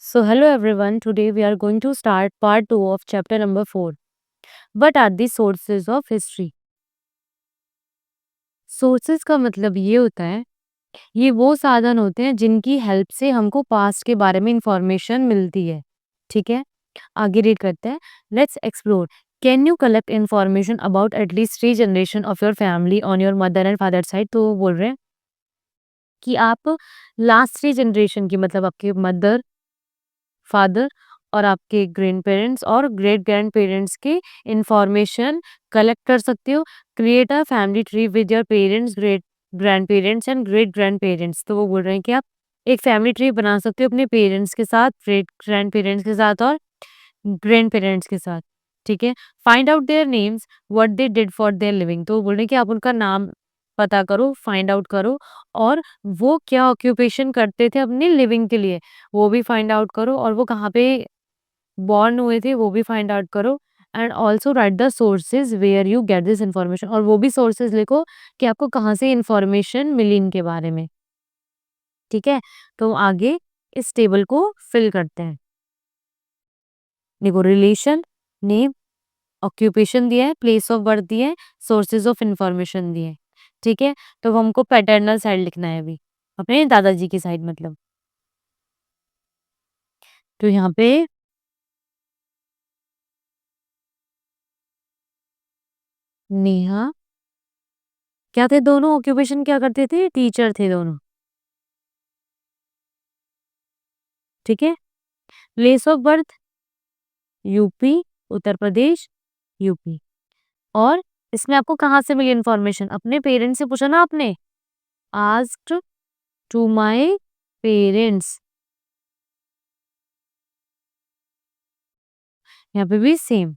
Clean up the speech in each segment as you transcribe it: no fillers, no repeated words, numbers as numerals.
So, hello everyone. Today we are going to start part 2 of chapter number 4. What are the sources of history? Sources का मतलब ये होता है, ये वो साधन होते हैं जिनकी हेल्प से हमको पास्ट के बारे में इंफॉर्मेशन मिलती है। ठीक है, आगे रीड करते हैं। Let's explore. Can you collect information about at least 3 generation of your family on your mother and father side? तो वो बोल रहे हैं कि आप लास्ट 3 जनरेशन की मतलब आपके मदर, फादर और आपके ग्रैंड पेरेंट्स और ग्रेट ग्रैंड पेरेंट्स की इंफॉर्मेशन कलेक्ट कर सकते हो। Create a family tree with your parents, great grand parents and great grand parents. तो वो बोल रहे हैं कि आप एक फैमिली ट्री बना सकते हो अपने पेरेंट्स के साथ, ग्रेट ग्रैंड पेरेंट्स के साथ और ग्रैंड पेरेंट्स के साथ। ठीक है, find out their names, what they did for their living. तो वो बोल रहे हैं कि आप उनका नाम पता करो, फाइंड आउट करो और वो क्या ऑक्यूपेशन करते थे अपनी लिविंग के लिए, वो भी फाइंड आउट करो और वो कहाँ पे बॉर्न हुए थे वो भी फाइंड आउट करो। And also write the sources where you get this information, और वो भी सोर्सेज लिखो कि आपको कहाँ से इन्फॉर्मेशन मिली इनके बारे में। ठीक है, तो आगे इस टेबल को फिल करते हैं। देखो, रिलेशन, नेम, ऑक्यूपेशन दिया है, प्लेस ऑफ बर्थ दिया है, सोर्सेज ऑफ इंफॉर्मेशन दिए हैं। ठीक है, तो हमको पैटर्नल साइड लिखना है अभी, अपने दादाजी की साइड मतलब। तो यहाँ पे नेहा, क्या थे दोनों, ऑक्यूपेशन क्या करते थे, टीचर थे दोनों। ठीक है, place of birth UP, Uttar Pradesh, UP. और इसमें आपको कहाँ से मिली इन्फॉर्मेशन, अपने पेरेंट्स से पूछा ना आपने, आस्क्ड टू माय पेरेंट्स। यहाँ पे भी सेम।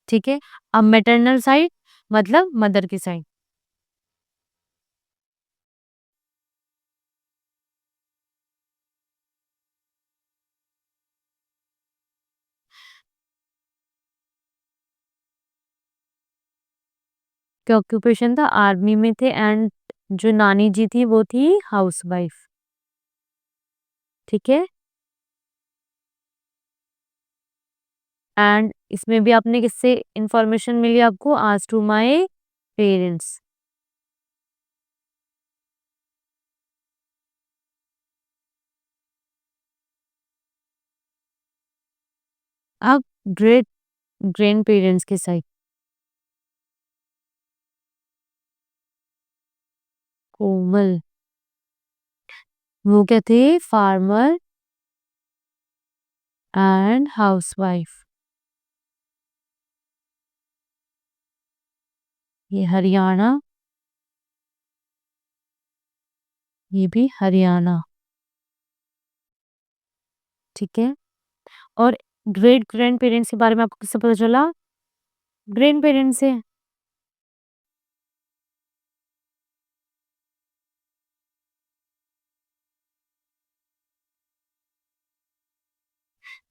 ठीक है, अब मैटरनल साइड मतलब मदर की साइड। क्या ऑक्यूपेशन था, आर्मी में थे एंड जो नानी जी थी वो थी हाउसवाइफ। ठीक है, एंड इसमें भी आपने किससे इंफॉर्मेशन मिली आपको, आज टू माय पेरेंट्स। अब ग्रेट ग्रैंड पेरेंट्स के साइड, कोमल, वो क्या थे, फार्मर एंड हाउसवाइफ। ये हरियाणा, ये भी हरियाणा। ठीक है, और ग्रेट ग्रैंड पेरेंट्स के बारे में आपको किससे पता चला, ग्रैंड पेरेंट्स से।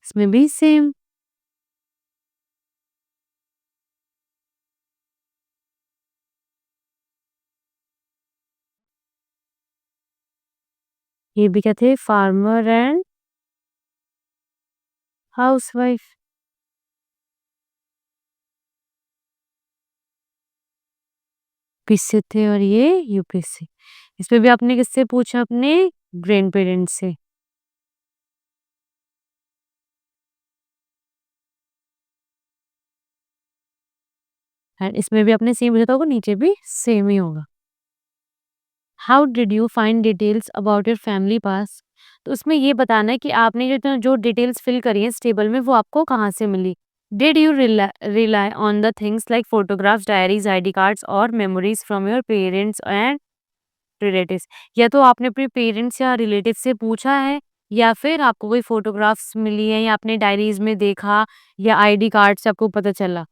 इसमें भी सेम। ये भी क्या थे, फार्मर एंड हाउसवाइफ। किससे थे, और ये यूपी से। इसमें भी आपने किससे पूछा, अपने ग्रैंड पेरेंट्स से। एंड इसमें भी आपने सेम पूछा था, होगा नीचे भी सेम ही होगा। How did you find details about your family past? तो उसमें ये बताना है कि आपने जो जो डिटेल्स फिल करी है इस टेबल में वो आपको कहाँ से मिली। Did you rely on the things like photographs, diaries, ID cards or memories from your parents and relatives? या तो आपने अपने पेरेंट्स या रिलेटिव से पूछा है, या फिर आपको कोई फोटोग्राफ्स मिली है, या आपने डायरीज में देखा, या आईडी कार्ड से आपको पता चला।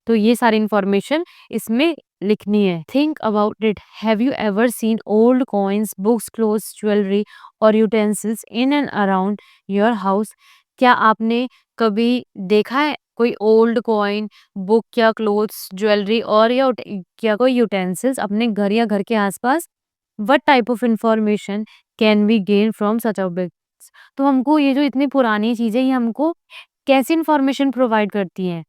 तो ये सारी इंफॉर्मेशन इसमें लिखनी है। Think about it, have you ever seen old coins, books, clothes, jewellery or utensils in and around your house? क्या आपने कभी देखा है कोई ओल्ड कॉइन, बुक या क्लोथ्स, ज्वेलरी और या कोई यूटेंसिल्स अपने घर या घर के आसपास? What type of information can we gain from such objects? Objects. तो हमको ये जो इतनी पुरानी चीज़ें ये हमको कैसी इन्फॉर्मेशन प्रोवाइड करती हैं?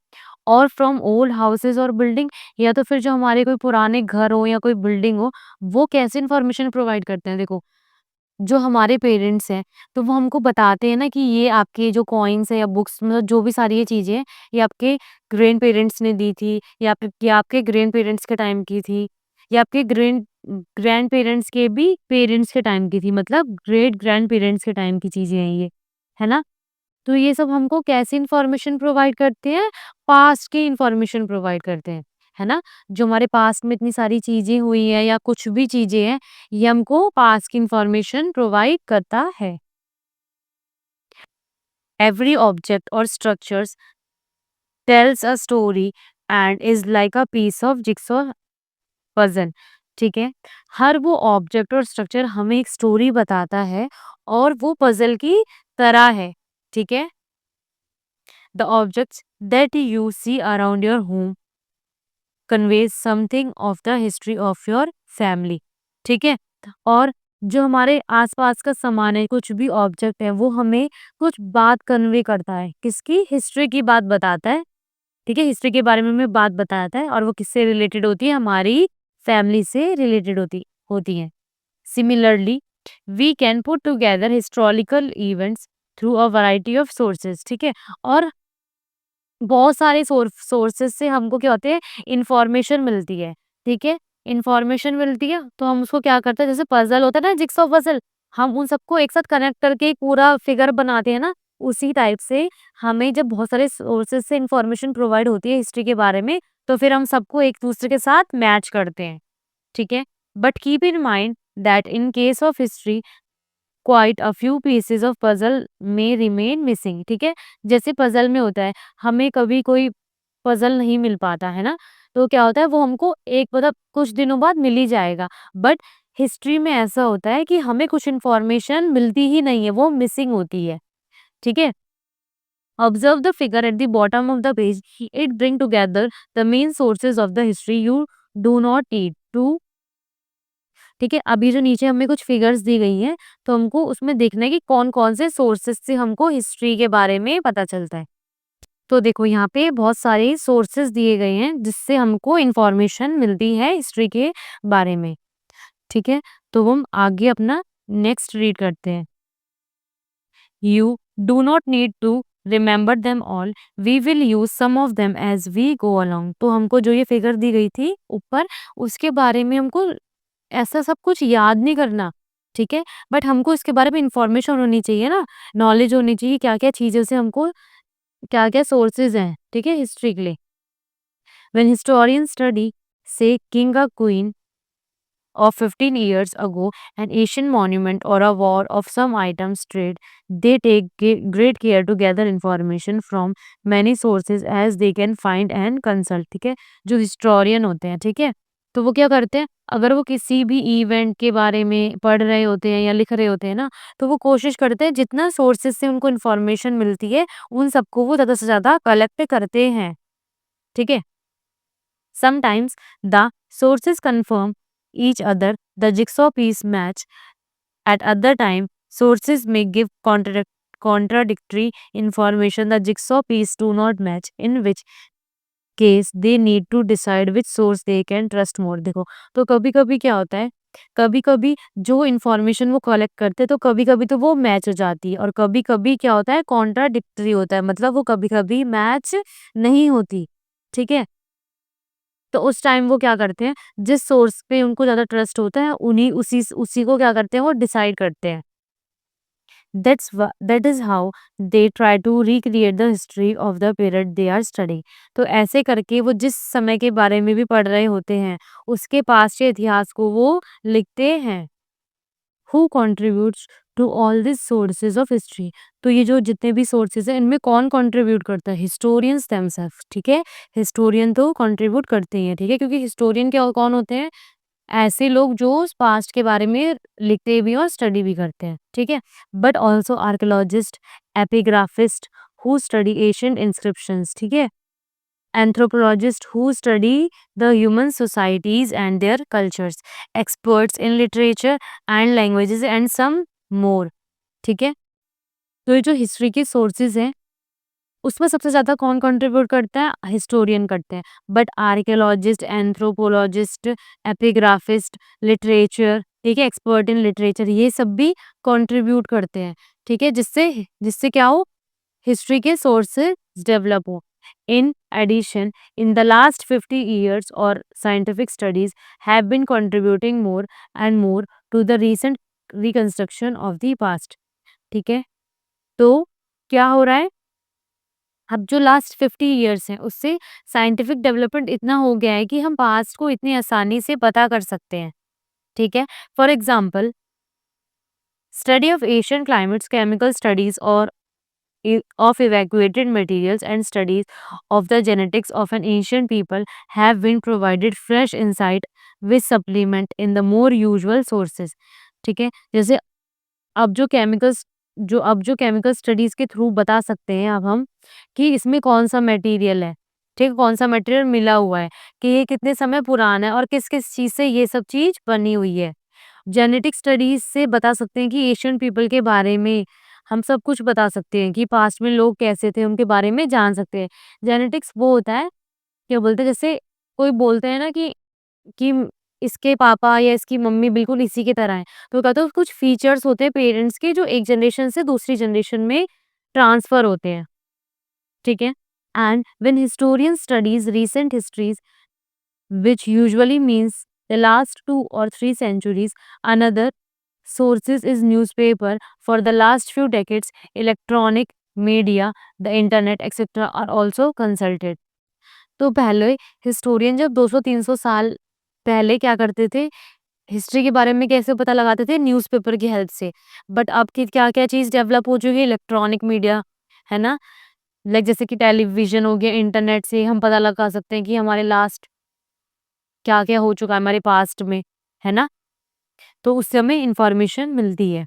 और फ्रॉम ओल्ड हाउसेज़ और बिल्डिंग, या तो फिर जो हमारे कोई पुराने घर हो या कोई बिल्डिंग हो, वो कैसे इन्फॉर्मेशन प्रोवाइड करते हैं? देखो, जो हमारे पेरेंट्स हैं, तो वो हमको बताते हैं ना कि ये आपके जो कॉइन्स हैं या बुक्स, मतलब जो भी सारी ये चीज़ें हैं, ये आपके ग्रैंड पेरेंट्स ने दी थी, या आपके ग्रैंड पेरेंट्स के टाइम की थी, या आपके ग्रैंड पेरेंट्स के भी पेरेंट्स के टाइम की थी, मतलब ग्रेट ग्रैंड पेरेंट्स के टाइम की चीज़ें हैं ये, है ना? तो ये सब हमको कैसी इन्फॉर्मेशन प्रोवाइड करते हैं? पास्ट की इन्फॉर्मेशन प्रोवाइड करते हैं, है ना? जो हमारे पास्ट में इतनी सारी चीज़ें हुई हैं या कुछ भी चीज़ें हैं, ये हमको पास्ट की इन्फॉर्मेशन प्रोवाइड करता है। एवरी ऑब्जेक्ट और structures tells a story and is like a piece of jigsaw puzzle, ठीक है? हर वो ऑब्जेक्ट और स्ट्रक्चर हमें एक स्टोरी बताता है और वो पज़ल की तरह है, ठीक है? The objects that you see around your home conveys something of the history of your family, ठीक है? और जो हमारे आसपास का सामान है, कुछ भी ऑब्जेक्ट है, वो हमें कुछ बात कन्वे करता है। किसकी? हिस्ट्री की बात बताता है, ठीक है? हिस्ट्री के बारे में हमें बात बताता है और वो किससे रिलेटेड होती है? हमारी फैमिली से रिलेटेड होती है। Similarly, we can put together historical events through a variety of sources, ठीक है? और बहुत सारे सोर्सेस से हमको क्या होते हैं, इंफॉर्मेशन मिलती है, ठीक है? इंफॉर्मेशन मिलती है तो हम उसको क्या करते हैं, जैसे पजल होता है ना, जिग्सॉ पजल, हम उन सबको एक साथ कनेक्ट करके एक पूरा फिगर बनाते हैं ना, उसी टाइप से हमें जब बहुत सारे सोर्सेस से इंफॉर्मेशन प्रोवाइड होती है हिस्ट्री के बारे में, तो फिर हम सबको एक दूसरे के साथ मैच करते हैं, ठीक है? But keep in mind that in case of history quite a few pieces of puzzle में रिमेन मिसिंग, ठीक है? जैसे पजल में होता है, हमें कभी कोई पजल नहीं मिल पाता है ना, तो क्या होता है, वो हमको एक मतलब कुछ दिनों बाद मिल ही जाएगा। बट हिस्ट्री में ऐसा होता है कि हमें कुछ इन्फॉर्मेशन मिलती ही नहीं है, वो मिसिंग होती है, ठीक है? Observe the figure at the bottom of the page, it bring together the main sources of the history you do not need to, ठीक है? अभी जो नीचे हमें कुछ फिगर्स दी गई हैं, तो हमको उसमें देखना है कि कौन-कौन से सोर्सेज़ से हमको हिस्ट्री के बारे में पता चलता है। तो देखो यहाँ पे बहुत सारे सोर्सेज़ दिए गए हैं, जिससे हमको इन्फॉर्मेशन मिलती है हिस्ट्री के बारे में, ठीक है? तो हम आगे अपना नेक्स्ट रीड करते हैं। You do not need to remember them all. We will use some of them as we go along. तो हमको जो ये फिगर दी गई थी ऊपर, उसके बारे में हमको ऐसा सब कुछ याद नहीं करना, ठीक है? बट हमको इसके बारे में इंफॉर्मेशन होनी चाहिए ना, नॉलेज होनी चाहिए क्या-क्या चीज़ों से हमको क्या-क्या सोर्सेज़ हैं, ठीक है? हिस्ट्री के लिए। When historians study, say, king or queen of 15 years ago, an Asian monument or a war of some items trade, they take great care to gather information from many sources as they can find and consult, ठीक है? जो historian होते हैं, ठीक है? तो वो क्या करते हैं, अगर वो किसी भी इवेंट के बारे में पढ़ रहे होते हैं या लिख रहे होते हैं ना, तो वो कोशिश करते हैं जितना सोर्सेज से उनको इन्फॉर्मेशन मिलती है, उन सबको वो ज़्यादा से ज़्यादा कलेक्ट करते हैं, ठीक है? Sometimes the sources confirm each other, the jigsaw piece match. At other time, sources may give contradictory information. The jigsaw piece do not match, in which case they need to decide which source they can trust more. देखो, तो कभी-कभी क्या होता है, कभी-कभी जो information वो collect करते हैं, तो कभी-कभी तो वो मैच हो जाती है और कभी-कभी क्या होता है, कॉन्ट्राडिक्टरी होता है, मतलब वो कभी-कभी मैच नहीं होती, ठीक है? तो उस टाइम वो क्या करते हैं, जिस सोर्स पे उनको ज़्यादा ट्रस्ट होता है, उन्हीं उसी को क्या करते हैं, वो डिसाइड करते हैं। That is how they try to recreate the history of the period they are studying. तो ऐसे करके वो जिस समय के बारे में भी पढ़ रहे होते हैं, उसके पास्ट के इतिहास को वो लिखते हैं। Who contributes to all this sources of history. तो ये जो जितने भी सोर्सेज हैं, इनमें कौन कंट्रीब्यूट करता है? हिस्टोरियंस देमसेल्फ, ठीक है? हिस्टोरियन तो कंट्रीब्यूट करते ही हैं, ठीक है? क्योंकि हिस्टोरियन क्या कौन होते हैं? ऐसे लोग जो पास्ट के बारे में लिखते भी हैं और स्टडी भी करते हैं, ठीक है? But also archaeologist, epigraphist who study ancient inscriptions, ठीक है? anthropologists who study the human societies and their cultures, experts in literature and languages and some more, ठीक है? तो ये जो हिस्ट्री के सोर्सेज़ हैं, उसमें सबसे ज़्यादा कौन कंट्रीब्यूट करता है? हिस्टोरियन करते हैं। बट आर्कियोलॉजिस्ट, एंथ्रोपोलॉजिस्ट, एपिग्राफिस्ट, लिटरेचर, ठीक है, एक्सपर्ट इन लिटरेचर, ये सब भी कंट्रीब्यूट करते हैं, ठीक है? जिससे जिससे क्या हो? हिस्ट्री के सोर्सेज डेवलप हो। In addition, in the last 50 years or scientific studies have been contributing more and more to the recent reconstruction of the past. ठीक है? तो क्या हो रहा है? अब जो लास्ट 50 इयर्स हैं उससे साइंटिफिक डेवलपमेंट इतना हो गया है कि हम पास्ट को इतनी आसानी से पता कर सकते हैं। ठीक है? For example, study of Asian climates, chemical studies और of evacuated materials and studies of the genetics of an ancient people have been provided fresh insight with supplement in the more usual sources. ठीक है, जैसे अब जो chemical studies के through बता सकते हैं अब हम कि इसमें कौन सा मटेरियल है, ठीक है, कौन सा मटेरियल मिला हुआ है, कि ये कितने समय पुराना है और किस किस चीज से ये सब चीज बनी हुई है। जेनेटिक स्टडीज से बता सकते हैं कि एशियन पीपल के बारे में हम सब कुछ बता सकते हैं कि पास्ट में लोग कैसे थे, उनके बारे में जान सकते हैं। जेनेटिक्स वो होता है, क्या बोलते हैं, जैसे कोई बोलते हैं ना कि इसके पापा या इसकी मम्मी बिल्कुल इसी की तरह हैं, तो कहते हैं कुछ फीचर्स होते हैं पेरेंट्स के जो एक जनरेशन से दूसरी जनरेशन में ट्रांसफर होते हैं, ठीक है? And when historian studies recent histories which usually means the last 2 or 3 centuries. Another sources is newspaper. For the last few decades, electronic media, the internet, etc. are also consulted. तो पहले historian जब 200-300 साल पहले क्या करते थे, history के बारे में कैसे पता लगाते थे? न्यूज़पेपर की हेल्प से। बट अब की क्या-क्या चीज़ डेवलप हो चुकी है? इलेक्ट्रॉनिक मीडिया, है ना? लाइक जैसे कि टेलीविज़न हो गया, इंटरनेट से हम पता लगा सकते हैं कि हमारे लास्ट क्या-क्या हो चुका है हमारे पास्ट में, है ना? तो उससे हमें इन्फॉर्मेशन मिलती है।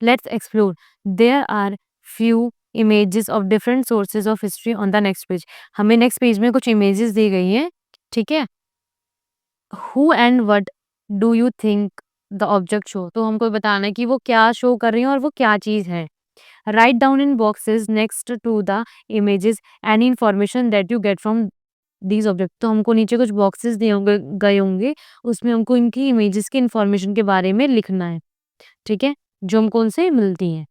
Let's explore, there are few images of different sources of history on the next page. हमें नेक्स्ट पेज में कुछ इमेजेस दी गई हैं, ठीक है? Who and what do you think the object show, तो हमको बताना है कि वो क्या शो कर रही हैं और वो क्या चीज़ है। Write down in boxes next to the images any information that you get from these object, तो हमको नीचे कुछ बॉक्सेस दिए होंगे गए होंगे, उसमें हमको इनकी इमेजेस की इन्फॉर्मेशन के बारे में लिखना है, ठीक है? जो हमको उनसे मिलती हैं।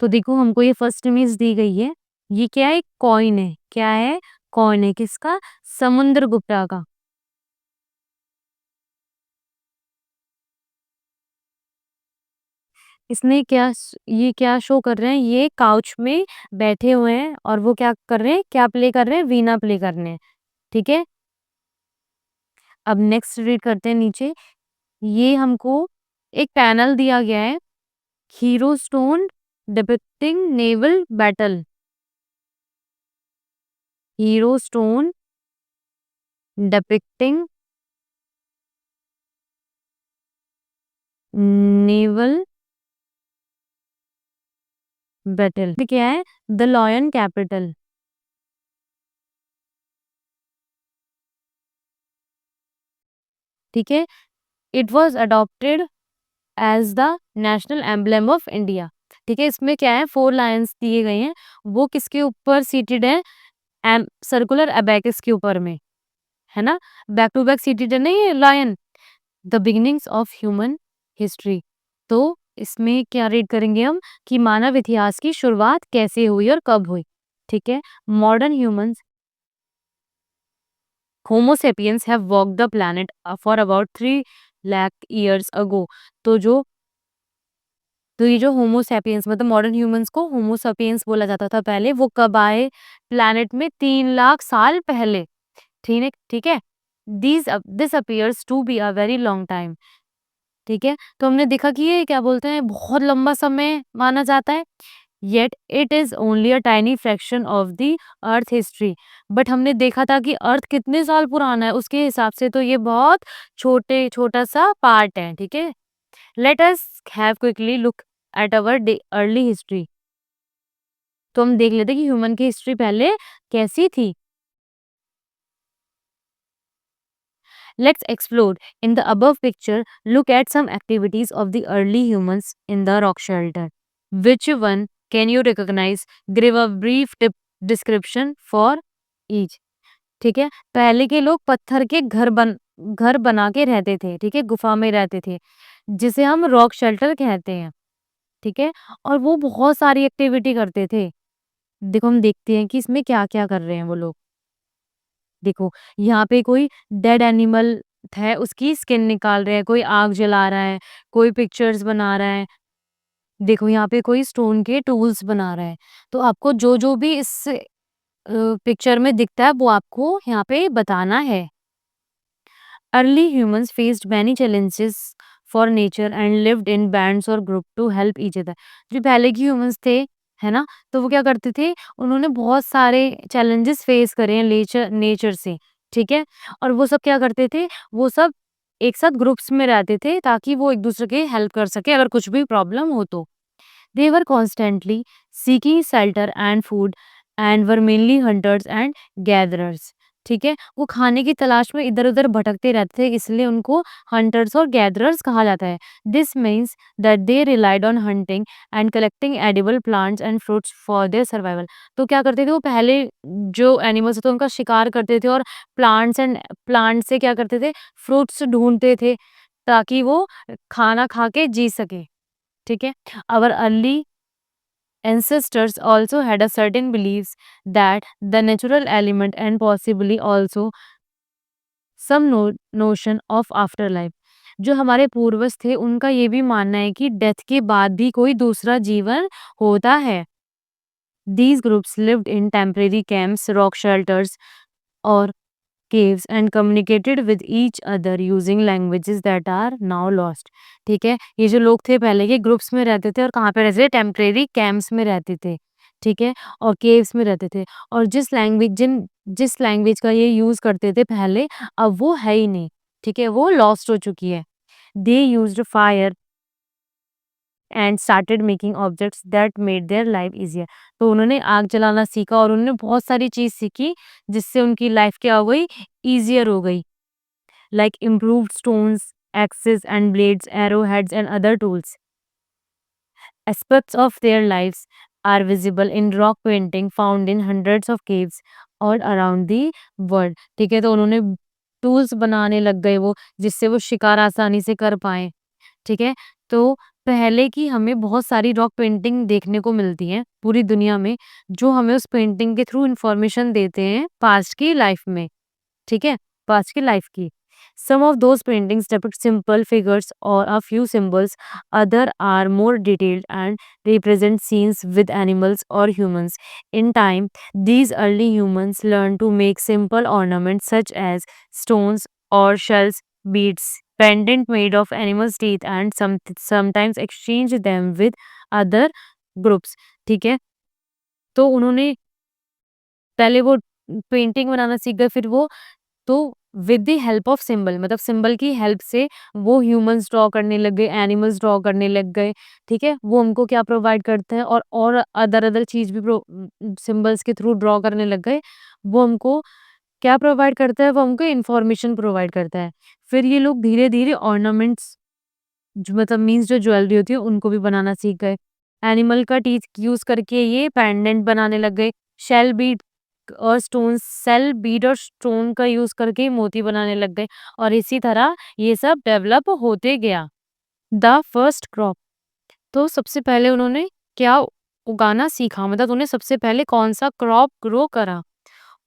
तो देखो हमको ये फर्स्ट इमेज दी गई है, ये क्या है? कॉइन है। क्या है? कॉइन है, किसका? समुद्रगुप्ता का। इसने ये क्या शो कर रहे हैं? ये काउच में बैठे हुए हैं और वो क्या कर रहे हैं? क्या प्ले कर रहे हैं? वीणा प्ले कर रहे हैं, ठीक है? अब नेक्स्ट रीड करते हैं नीचे। ये हमको एक पैनल दिया गया है, hero stone depicting naval battle. Hero stone depicting naval battle. ये क्या है? द लॉयन कैपिटल, ठीक है? It was adopted as the national emblem of India, ठीक है? इसमें क्या है? 4 लायंस दिए गए हैं, वो किसके ऊपर सीटेड है? सर्कुलर अबैकस के ऊपर में, है ना? बैक टू बैक सीटेड है ना ये lion. The beginnings of human history, तो इसमें क्या रीड करेंगे हम कि मानव इतिहास की शुरुआत कैसे हुई और कब हुई, ठीक है? Modern humans, homo sapiens have walked the planet for about 3 lakh years ago. तो जो तो ये जो होमो सेपियंस मतलब मॉडर्न ह्यूमंस को होमो सेपियंस बोला जाता था पहले, वो कब आए प्लैनेट में? 3 लाख साल पहले, ठीक है? This appears to be a very long time, ठीक है? तो हमने देखा कि ये क्या बोलते हैं, बहुत लंबा समय माना जाता है। Yet it is only a tiny fraction of the earth history, but हमने देखा था कि अर्थ कितने साल पुराना है उसके हिसाब से तो ये बहुत छोटा सा पार्ट है, ठीक है? Let us have quickly look at our early history, तो हम देख लेते हैं कि ह्यूमन की हिस्ट्री पहले कैसी थी। Let's explore in the above picture, look at some activities of the early humans in the rock shelter. Which one can you recognize? Give a brief description for each. ठीक है? पहले के लोग पत्थर के घर बना के रहते थे, ठीक है? गुफा में रहते थे, जिसे हम रॉक शेल्टर कहते हैं, ठीक है? और वो बहुत सारी एक्टिविटी करते थे। देखो हम देखते हैं कि इसमें क्या-क्या कर रहे हैं वो लोग। देखो, यहाँ पे कोई डेड एनिमल है, उसकी स्किन निकाल रहे हैं, कोई आग जला रहा है, कोई पिक्चर्स बना रहा है। देखो यहाँ पे कोई स्टोन के टूल्स बना रहा है। तो आपको जो-जो भी इस पिक्चर में दिखता है वो आपको यहाँ पे बताना है। Early humans faced many challenges for nature and lived in bands or group to help each other. जो पहले के ह्यूमन्स थे, है ना? तो वो क्या करते थे, उन्होंने बहुत सारे चैलेंजेस फेस करे हैं नेचर नेचर से, ठीक है? और वो सब क्या करते थे, वो सब एक साथ ग्रुप्स में रहते थे ताकि वो एक-दूसरे की हेल्प कर सकें अगर कुछ भी प्रॉब्लम हो तो। They were constantly seeking shelter and food and were mainly hunters and gatherers. ठीक है, वो खाने की तलाश में इधर-उधर भटकते रहते थे, इसलिए उनको हंटर्स और गैदरर्स कहा जाता है। This means that they relied on hunting and collecting edible plants and fruits for their survival. तो क्या करते थे वो, पहले जो एनिमल्स होते थे उनका शिकार करते थे और प्लांट से क्या करते थे, फ्रूट्स ढूंढते थे ताकि वो खाना खा के जी सके। ठीक है? Our early ancestors also had a certain beliefs that the natural element and possibly also some notion of afterlife. जो हमारे पूर्वज थे उनका ये भी मानना है कि डेथ के बाद भी कोई दूसरा जीवन होता है। These groups lived in temporary camps, rock shelters or caves and communicated with each other using languages that are now lost. ठीक है, ये जो लोग थे पहले के ग्रुप्स में रहते थे और कहाँ पे रहते थे, टेम्परेरी कैंप्स में रहते थे, ठीक है, और केव्स में रहते थे। और जिस लैंग्वेज का ये यूज करते थे पहले, अब वो है ही नहीं, ठीक है, वो लॉस्ट हो चुकी है। They used fire and started making objects that made their life easier. तो उन्होंने आग जलाना सीखा और उन्होंने बहुत सारी चीज सीखी जिससे उनकी लाइफ क्या हो गई, ईजियर हो गई। Like improved stones, axes and blades, arrowheads and other tools. Aspects of their lives are visible in rock painting found in hundreds of caves all around the world. ठीक है, तो उन्होंने टूल्स बनाने लग गए वो, जिससे वो शिकार आसानी से कर पाए। ठीक है, तो पहले की हमें बहुत सारी रॉक पेंटिंग देखने को मिलती हैं पूरी दुनिया में, जो हमें उस पेंटिंग के थ्रू इंफॉर्मेशन देते हैं पास्ट की लाइफ में। ठीक है, पास्ट की लाइफ की। Some of those paintings depict simple figures or a few symbols, other are more detailed and represent scenes with animals or humans. In time, these early humans learned to make simple ornaments such as stones or shells, beads, pendant made of animals' teeth, and sometimes exchange them with other groups. ठीक है, तो उन्होंने पहले वो painting बनाना सीख गए, फिर वो तो with the help of symbol, मतलब सिंबल की हेल्प से वो ह्यूमंस ड्रॉ करने लग गए, एनिमल्स ड्रॉ करने लग गए, ठीक है? वो हमको क्या प्रोवाइड करते हैं, और अदर चीज़ भी सिंबल्स के थ्रू ड्रॉ करने लग गए। वो हमको क्या प्रोवाइड करता है? वो हमको इन्फॉर्मेशन प्रोवाइड करता है। फिर ये लोग धीरे-धीरे ऑर्नामेंट्स, जो मतलब मीन्स जो ज्वेलरी होती है उनको भी बनाना सीख गए। एनिमल का टीथ यूज़ करके ये पेंडेंट बनाने लग गए। शेल बीड और स्टोन सेल बीड और स्टोन का यूज़ करके मोती बनाने लग गए, और इसी तरह ये सब डेवलप होते गया। द फर्स्ट क्रॉप, तो सबसे पहले उन्होंने क्या उगाना सीखा, मतलब उन्हें सबसे पहले कौन-सा क्रॉप ग्रो करा।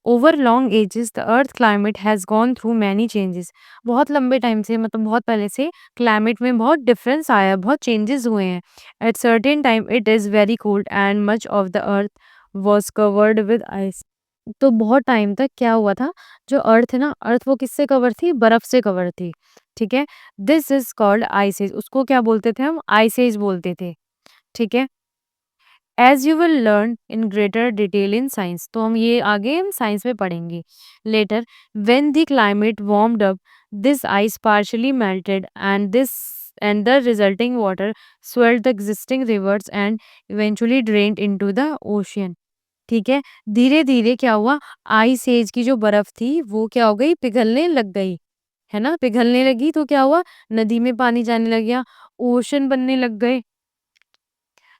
Over long ages the earth climate has gone through many changes. बहुत लंबे टाइम से, मतलब बहुत पहले से क्लाइमेट में बहुत डिफरेंस आया है, बहुत चेंजेस हुए हैं। At certain time it is very cold and much of the earth was covered with ice. तो बहुत टाइम तक क्या हुआ था, जो अर्थ है ना, अर्थ वो किससे कवर थी, बर्फ से कवर थी, ठीक है। This is called ice age, उसको क्या बोलते थे हम, आइस एज बोलते थे, ठीक है। As you will learn in greater detail in science, तो हम साइंस में पढ़ेंगे later. When the climate warmed up, this ice partially melted and the resulting water swelled the existing rivers and eventually drained into the ocean. ठीक है, धीरे-धीरे क्या हुआ, ice as की जो बर्फ थी वो क्या हो गई, पिघलने लग गई, है ना? पिघलने लगी तो क्या हुआ, नदी में पानी जाने लग गया, ओशन बनने लग गए।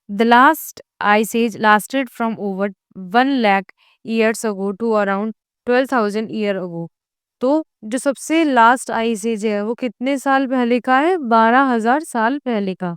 The last ice age lasted from over 1 lakh years ago to around 12,000 year ago. तो जो सबसे लास्ट आइस एज है वो कितने साल पहले का है? 12,000 साल पहले का।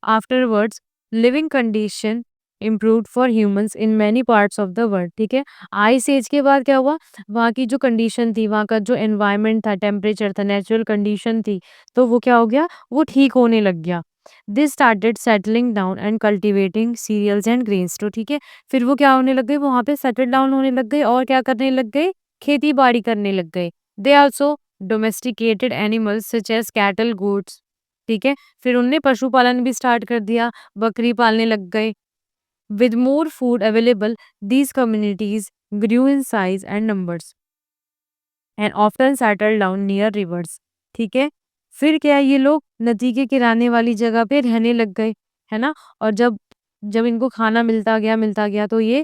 Afterwards living condition improved for humans in many parts of the world. ठीक है, आइस एज के बाद क्या हुआ? वहाँ की जो कंडीशन थी, वहाँ का जो एनवायरनमेंट था, टेम्परेचर था, नेचुरल कंडीशन थी, तो वो क्या हो गया? वो ठीक होने लग गया। This started settling down and cultivating cereals and grains. तो ठीक है, फिर वो क्या होने लग गए? वहाँ पे सेटल डाउन होने लग गए और क्या करने लग गए? खेती बाड़ी करने लग गए। They also domesticated animals such as cattle, goats. ठीक है, फिर उनने पशुपालन भी स्टार्ट कर दिया, बकरी पालने लग गए। With more food available, these communities grew in size and numbers and often settle down near rivers. ठीक है, फिर क्या है, ये लोग नदी के किनारे वाली जगह पे रहने लग गए, है ना? और जब जब इनको खाना मिलता गया तो ये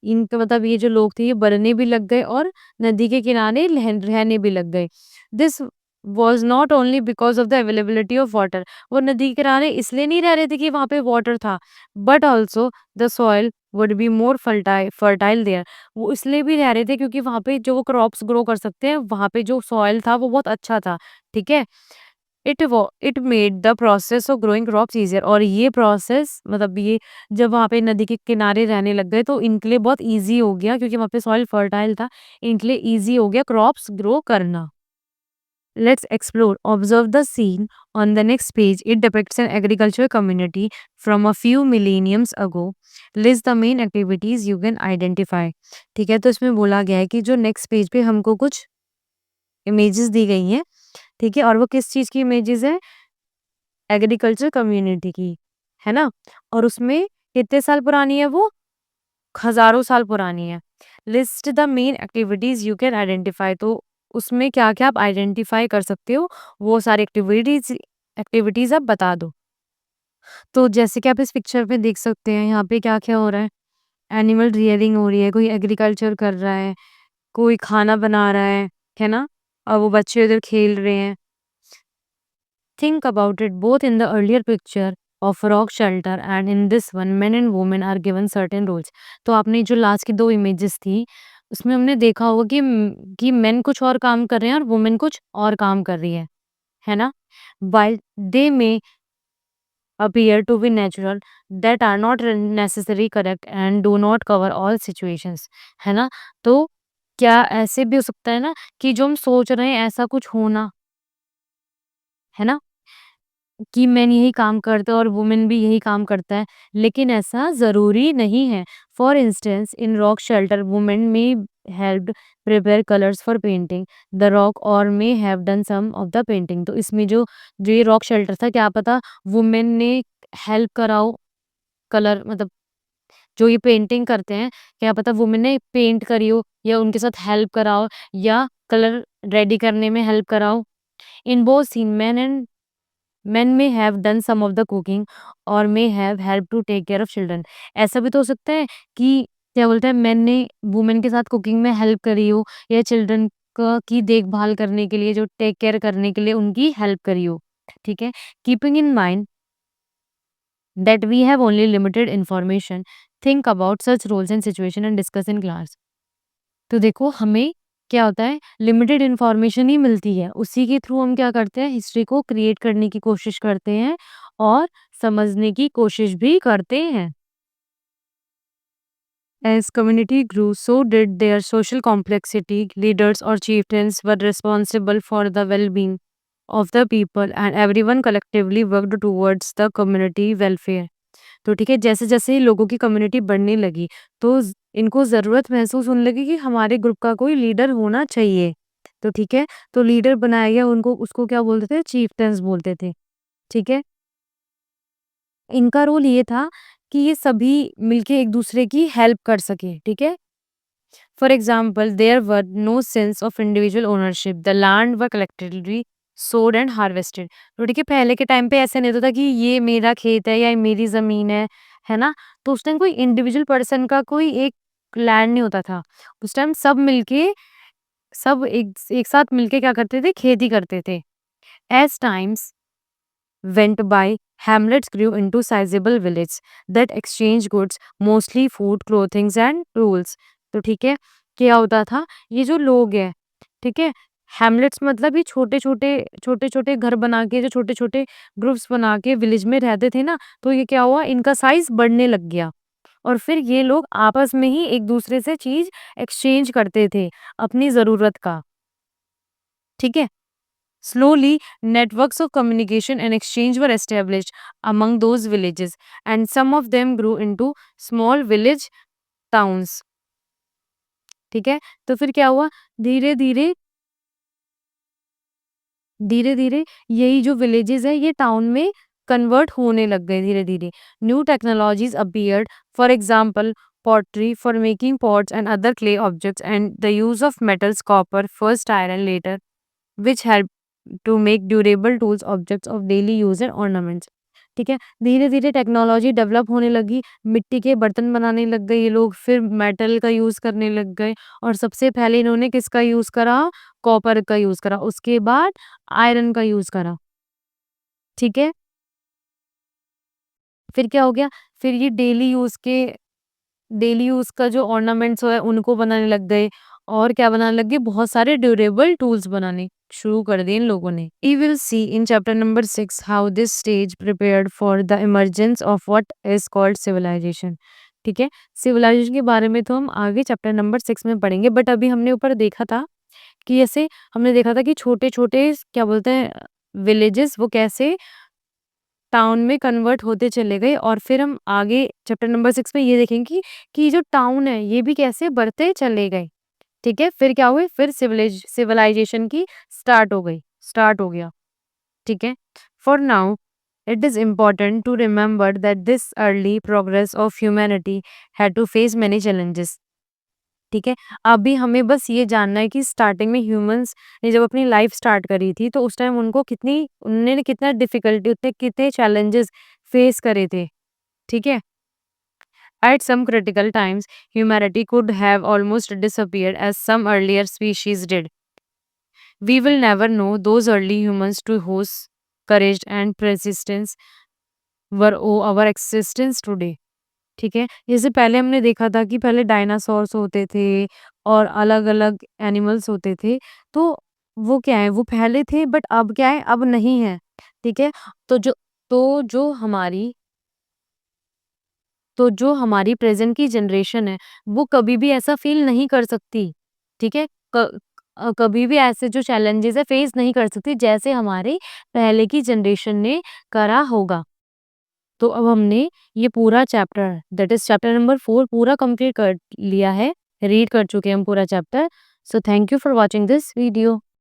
इनका मतलब ये जो लोग थे ये बढ़ने भी लग गए और नदी के किनारे रहने भी लग गए। This was not only because of the availability of water. वो नदी के किनारे इसलिए नहीं रह रहे थे कि वहां पे वाटर था, but also the soil would be more fertile fertile there. वो इसलिए भी रह रहे थे क्योंकि वहाँ पे जो वो क्रॉप्स ग्रो कर सकते हैं, वहाँ पे जो सॉइल था वो बहुत अच्छा था, ठीक है? It made the process of growing crops easier. और ये प्रोसेस मतलब ये जब वहाँ पे नदी के किनारे रहने लग गए तो इनके लिए बहुत ईज़ी हो गया क्योंकि वहाँ पे सॉइल फर्टाइल था, इनके लिए ईज़ी हो गया क्रॉप्स ग्रो करना। Let's explore. Observe the scene on the next page. It depicts an agricultural community from a few millenniums ago. List the main activities you can identify. ठीक है, तो इसमें बोला गया है कि जो नेक्स्ट पेज पे हमको कुछ इमेजेस दी गई हैं, ठीक है, और वो किस चीज़ की इमेजेस है? एग्रीकल्चर कम्युनिटी की, है ना? और उसमें कितने साल पुरानी है वो? हज़ारों साल पुरानी है। List the main activities you can identify. तो उसमें क्या-क्या आप आइडेंटिफाई कर सकते हो, वो सारी एक्टिविटीज़ एक्टिविटीज़ आप बता दो। तो जैसे कि आप इस पिक्चर में देख सकते हैं, यहाँ पे क्या-क्या हो रहा है? एनिमल रियरिंग हो रही है, कोई एग्रीकल्चर कर रहा है, कोई खाना बना रहा है ना? और वो बच्चे उधर खेल रहे हैं। Think about it, both in the earlier picture of rock shelter and in this one, men and women are given certain roles. तो आपने जो लास्ट की 2 इमेजेस थी, उसमें हमने देखा होगा कि मेन कुछ और काम कर रहे हैं और वुमेन कुछ और काम कर रही है ना? While they may appear to be natural, that are not necessarily correct and do not cover all situations, है ना? तो क्या ऐसे भी हो सकता है ना कि जो हम सोच रहे हैं ऐसा कुछ होना, है ना? कि मेन यही काम करते हैं और वुमेन भी यही काम करता है, लेकिन ऐसा ज़रूरी नहीं है। For instance in rock shelter women may helped prepare colours for painting the rock or may have done some of the painting. तो इसमें जो ये रॉक शेल्टर था, क्या पता वुमेन ने हेल्प करा हो कलर मतलब जो ये पेंटिंग करते हैं, क्या पता वुमेन ने पेंट करी हो या उनके साथ हेल्प करा हो या कलर रेडी करने में हेल्प करा हो। In both scene men may have done some of the cooking or may have helped to take care of children। ऐसा भी तो हो सकता है कि क्या बोलते हैं मेन ने वुमेन के साथ कुकिंग में हेल्प करी हो या चिल्ड्रन की देखभाल करने के लिए जो टेक केयर करने के लिए उनकी हेल्प करी हो। ठीक है, keeping in mind that we have only limited information, think about such roles and situation and discuss in class. तो देखो हमें क्या होता है लिमिटेड इन्फॉर्मेशन ही मिलती है, उसी के थ्रू हम क्या करते हैं हिस्ट्री को क्रिएट करने की कोशिश करते हैं और समझने की कोशिश भी करते हैं। As community grew, so did their social complexity. Leaders or chieftains were responsible for the well-being of the people and everyone collectively worked towards the community welfare। तो ठीक है, जैसे-जैसे लोगों की कम्युनिटी बढ़ने लगी, तो इनको ज़रूरत महसूस होने लगी कि हमारे ग्रुप का कोई लीडर होना चाहिए। तो ठीक है, तो लीडर बनाया गया उनको उसको क्या बोलते थे? चीफ्टेंस बोलते थे। ठीक है? इनका रोल ये था कि ये सभी मिलके एक-दूसरे की हेल्प कर सकें। ठीक है? For example there were no sense of individual ownership, the land were collectively sowed and harvested. तो ठीक है, पहले के टाइम पे ऐसा नहीं होता था कि ये मेरा खेत है या ये मेरी ज़मीन है ना? तो उस टाइम कोई इंडिविजुअल पर्सन का कोई एक लैंड नहीं होता था। उस टाइम सब एक साथ मिलके क्या करते थे? खेती करते थे। As times went by Hamlets grew into sizable villages that exchanged goods, mostly food, clothing and tools. तो ठीक है, क्या होता था? ये जो लोग हैं, ठीक है? हैमलेट्स मतलब ये छोटे-छोटे छोटे-छोटे घर बना के, जो छोटे-छोटे ग्रुप्स बना के विलेज में रहते थे ना, तो ये क्या हुआ, इनका साइज़ बढ़ने लग गया और फिर ये लोग आपस में ही एक-दूसरे से चीज़ एक्सचेंज करते थे, अपनी ज़रूरत का, ठीक है? Slowly, networks of communication and exchange were established among those villages, and some of them grew into small village towns. ठीक है, तो फिर क्या हुआ, धीरे धीरे धीरे धीरे यही जो विलेजेस है ये टाउन में कन्वर्ट होने लग गए धीरे धीरे. New technologies appeared, for example pottery for making pots and other clay objects, and the use of metals, copper, first iron later, which help to make durable tools, objects of daily use and ornaments. ठीक है, धीरे धीरे technology develop होने लगी, मिट्टी के बर्तन बनाने लग गए ये लोग, फिर मेटल का यूज करने लग गए और सबसे पहले इन्होंने किसका यूज करा, कॉपर का यूज करा, उसके बाद आयरन का यूज करा. ठीक है, फिर क्या हो गया, फिर ये डेली यूज का जो ऑर्नामेंट्स है उनको बनाने लग गए और क्या बनाने लग गए, बहुत सारे ड्यूरेबल टूल्स बनाने शुरू कर दिए इन लोगों ने. We will see in chapter number 6 how this stage prepared for the emergence of what is called civilisation. ठीक है, सिविलाइजेशन के बारे में तो हम आगे चैप्टर नंबर 6 में पढ़ेंगे, बट अभी हमने ऊपर देखा था कि ऐसे हमने देखा था कि छोटे-छोटे क्या बोलते हैं विलेजेस वो कैसे टाउन में कन्वर्ट होते चले गए और फिर हम आगे चैप्टर नंबर 6 में ये देखेंगे कि ये जो टाउन है ये भी कैसे बढ़ते चले गए. ठीक है, फिर क्या हुए, फिर सिविलाइजेशन की स्टार्ट हो गया. ठीक है, for now it is important to remember that this early progress of humanity had to face many challenges. ठीक है, अभी हमें बस ये जानना है कि स्टार्टिंग में ह्यूमंस ने जब अपनी लाइफ स्टार्ट करी थी तो उस टाइम उन्होंने कितना डिफिकल्टी उतने कितने चैलेंजेस फेस करे थे. ठीक है, at some critical times humanity could have almost disappeared as some earlier species did. We will never know those early humans to whose courage and persistence were owe our existence today. ठीक है, जैसे पहले हमने देखा था कि पहले dinosaurs होते थे और अलग-अलग एनिमल्स होते थे, तो वो क्या है, वो पहले थे बट अब क्या है, अब नहीं है, ठीक है? तो जो तो जो हमारी तो जो हमारी प्रेज़ेंट की जनरेशन है, वो कभी भी ऐसा फ़ील नहीं कर सकती, ठीक है? कभी भी ऐसे जो चैलेंजेज़ है फ़ेस नहीं कर सकती, जैसे हमारे पहले की जनरेशन ने करा होगा। तो अब हमने ये पूरा chapter that is chapter number 4 पूरा कंप्लीट कर लिया है, रीड कर चुके हैं हम पूरा chapter. So thank you for watching this video.